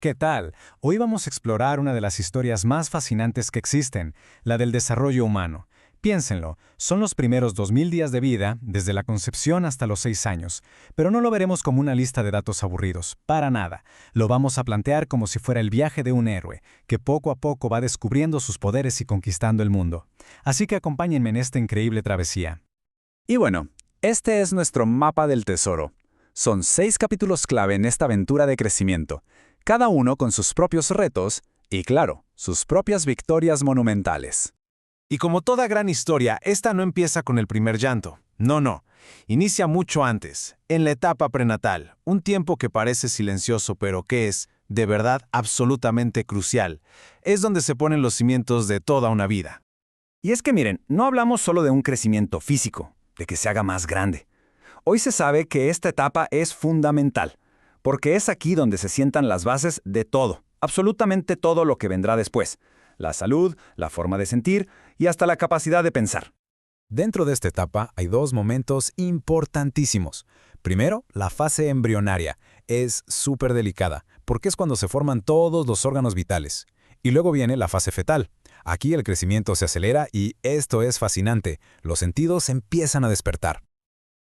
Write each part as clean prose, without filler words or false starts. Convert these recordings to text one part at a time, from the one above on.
¿Qué tal? Hoy vamos a explorar una de las historias más fascinantes que existen, la del desarrollo humano. Piénsenlo, son los primeros 2000 días de vida, desde la concepción hasta los 6 años, pero no lo veremos como una lista de datos aburridos, para nada. Lo vamos a plantear como si fuera el viaje de un héroe, que poco a poco va descubriendo sus poderes y conquistando el mundo. Así que acompáñenme en esta increíble travesía. Y bueno, este es nuestro mapa del tesoro. Son 6 capítulos clave en esta aventura de crecimiento, cada uno con sus propios retos y, claro, sus propias victorias monumentales. Y como toda gran historia, esta no empieza con el primer llanto. No. Inicia mucho antes, en la etapa prenatal, un tiempo que parece silencioso pero que es, de verdad, absolutamente crucial. Es donde se ponen los cimientos de toda una vida. Y es que miren, no hablamos solo de un crecimiento físico, de que se haga más grande. Hoy se sabe que esta etapa es fundamental, porque es aquí donde se sientan las bases de todo, absolutamente todo lo que vendrá después. La salud, la forma de sentir y hasta la capacidad de pensar. Dentro de esta etapa hay dos momentos importantísimos. Primero, la fase embrionaria. Es súper delicada, porque es cuando se forman todos los órganos vitales. Y luego viene la fase fetal. Aquí el crecimiento se acelera y esto es fascinante. Los sentidos empiezan a despertar.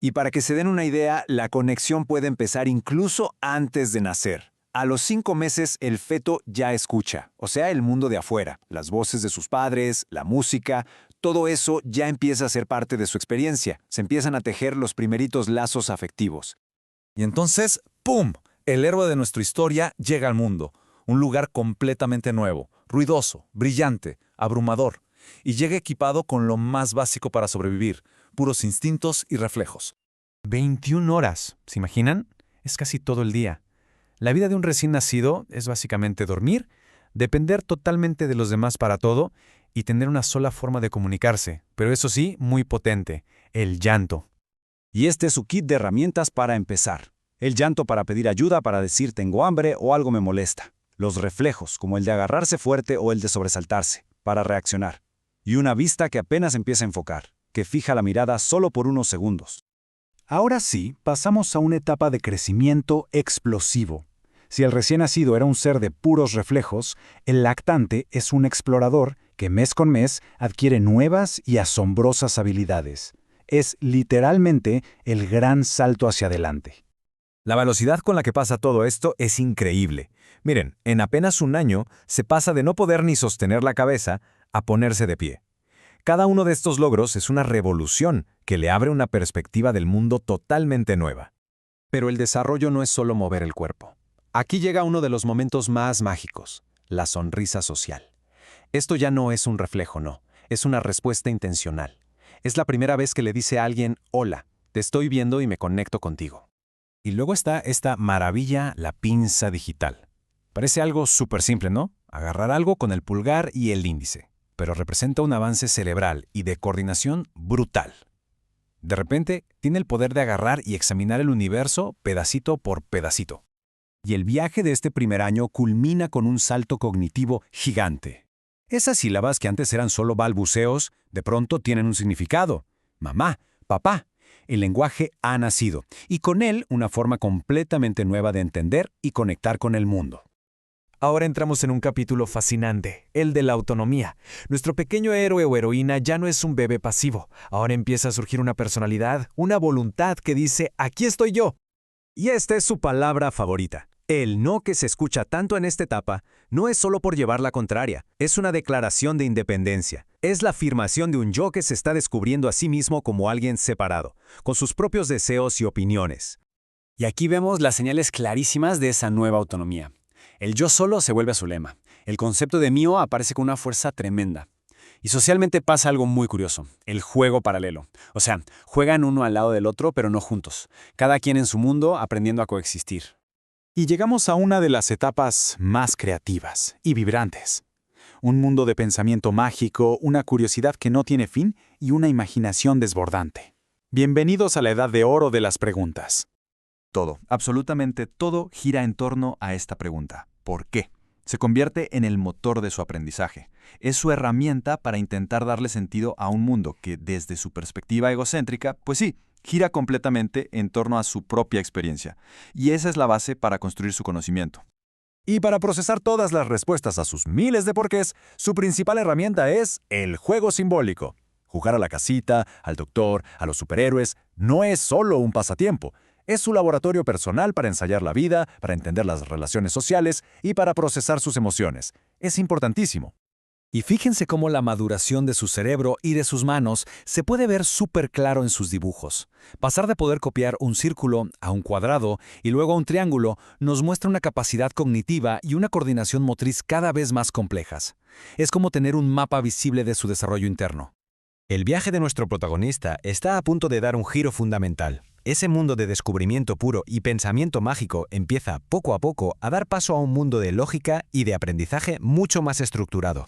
Y para que se den una idea, la conexión puede empezar incluso antes de nacer. A los 5 meses el feto ya escucha, o sea, el mundo de afuera, las voces de sus padres, la música, todo eso ya empieza a ser parte de su experiencia. Se empiezan a tejer los primeritos lazos afectivos. Y entonces, ¡pum! El héroe de nuestra historia llega al mundo. Un lugar completamente nuevo, ruidoso, brillante, abrumador. Y llega equipado con lo más básico para sobrevivir, puros instintos y reflejos. 21 horas, ¿se imaginan? Es casi todo el día. La vida de un recién nacido es básicamente dormir, depender totalmente de los demás para todo y tener una sola forma de comunicarse, pero eso sí, muy potente, el llanto. Y este es su kit de herramientas para empezar. El llanto para pedir ayuda, para decir tengo hambre o algo me molesta. Los reflejos, como el de agarrarse fuerte o el de sobresaltarse, para reaccionar. Y una vista que apenas empieza a enfocar, que fija la mirada solo por unos segundos. Ahora sí, pasamos a una etapa de crecimiento explosivo. Si el recién nacido era un ser de puros reflejos, el lactante es un explorador que mes con mes adquiere nuevas y asombrosas habilidades. Es literalmente el gran salto hacia adelante. La velocidad con la que pasa todo esto es increíble. Miren, en apenas un año se pasa de no poder ni sostener la cabeza a ponerse de pie. Cada uno de estos logros es una revolución que le abre una perspectiva del mundo totalmente nueva. Pero el desarrollo no es solo mover el cuerpo. Aquí llega uno de los momentos más mágicos, la sonrisa social. Esto ya no es un reflejo, no, es una respuesta intencional. Es la primera vez que le dice a alguien, hola, te estoy viendo y me conecto contigo. Y luego está esta maravilla, la pinza digital. Parece algo súper simple, ¿no? Agarrar algo con el pulgar y el índice, pero representa un avance cerebral y de coordinación brutal. De repente, tiene el poder de agarrar y examinar el universo pedacito por pedacito. Y el viaje de este primer año culmina con un salto cognitivo gigante. Esas sílabas que antes eran solo balbuceos, de pronto tienen un significado. Mamá, papá. El lenguaje ha nacido, y con él una forma completamente nueva de entender y conectar con el mundo. Ahora entramos en un capítulo fascinante, el de la autonomía. Nuestro pequeño héroe o heroína ya no es un bebé pasivo. Ahora empieza a surgir una personalidad, una voluntad que dice, aquí estoy yo. Y esta es su palabra favorita. El no que se escucha tanto en esta etapa no es solo por llevar la contraria, es una declaración de independencia. Es la afirmación de un yo que se está descubriendo a sí mismo como alguien separado, con sus propios deseos y opiniones. Y aquí vemos las señales clarísimas de esa nueva autonomía. El yo solo se vuelve a su lema. El concepto de mío aparece con una fuerza tremenda. Y socialmente pasa algo muy curioso, el juego paralelo. O sea, juegan uno al lado del otro, pero no juntos. Cada quien en su mundo aprendiendo a coexistir. Y llegamos a una de las etapas más creativas y vibrantes. Un mundo de pensamiento mágico, una curiosidad que no tiene fin y una imaginación desbordante. Bienvenidos a la edad de oro de las preguntas. Todo, absolutamente todo gira en torno a esta pregunta. ¿Por qué? Se convierte en el motor de su aprendizaje. Es su herramienta para intentar darle sentido a un mundo que, desde su perspectiva egocéntrica, pues sí, gira completamente en torno a su propia experiencia. Y esa es la base para construir su conocimiento. Y para procesar todas las respuestas a sus miles de porqués, su principal herramienta es el juego simbólico. Jugar a la casita, al doctor, a los superhéroes, no es solo un pasatiempo. Es su laboratorio personal para ensayar la vida, para entender las relaciones sociales y para procesar sus emociones. Es importantísimo. Y fíjense cómo la maduración de su cerebro y de sus manos se puede ver súper claro en sus dibujos. Pasar de poder copiar un círculo a un cuadrado y luego a un triángulo nos muestra una capacidad cognitiva y una coordinación motriz cada vez más complejas. Es como tener un mapa visible de su desarrollo interno. El viaje de nuestro protagonista está a punto de dar un giro fundamental. Ese mundo de descubrimiento puro y pensamiento mágico empieza poco a poco a dar paso a un mundo de lógica y de aprendizaje mucho más estructurado.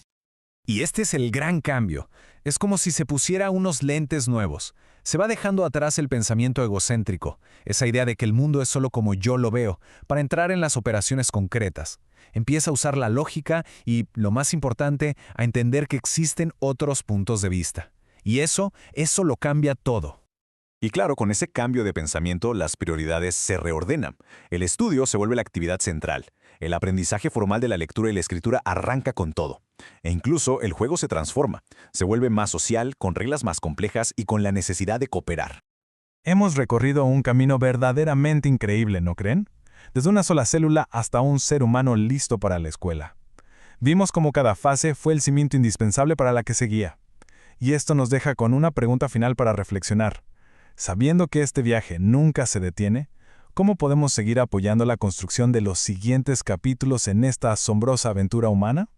Y este es el gran cambio. Es como si se pusiera unos lentes nuevos. Se va dejando atrás el pensamiento egocéntrico, esa idea de que el mundo es solo como yo lo veo, para entrar en las operaciones concretas. Empieza a usar la lógica y, lo más importante, a entender que existen otros puntos de vista. Y eso lo cambia todo. Y claro, con ese cambio de pensamiento, las prioridades se reordenan. El estudio se vuelve la actividad central. El aprendizaje formal de la lectura y la escritura arranca con todo. E incluso el juego se transforma. Se vuelve más social, con reglas más complejas y con la necesidad de cooperar. Hemos recorrido un camino verdaderamente increíble, ¿no creen? Desde una sola célula hasta un ser humano listo para la escuela. Vimos cómo cada fase fue el cimiento indispensable para la que seguía. Y esto nos deja con una pregunta final para reflexionar. Sabiendo que este viaje nunca se detiene, ¿cómo podemos seguir apoyando la construcción de los siguientes capítulos en esta asombrosa aventura humana?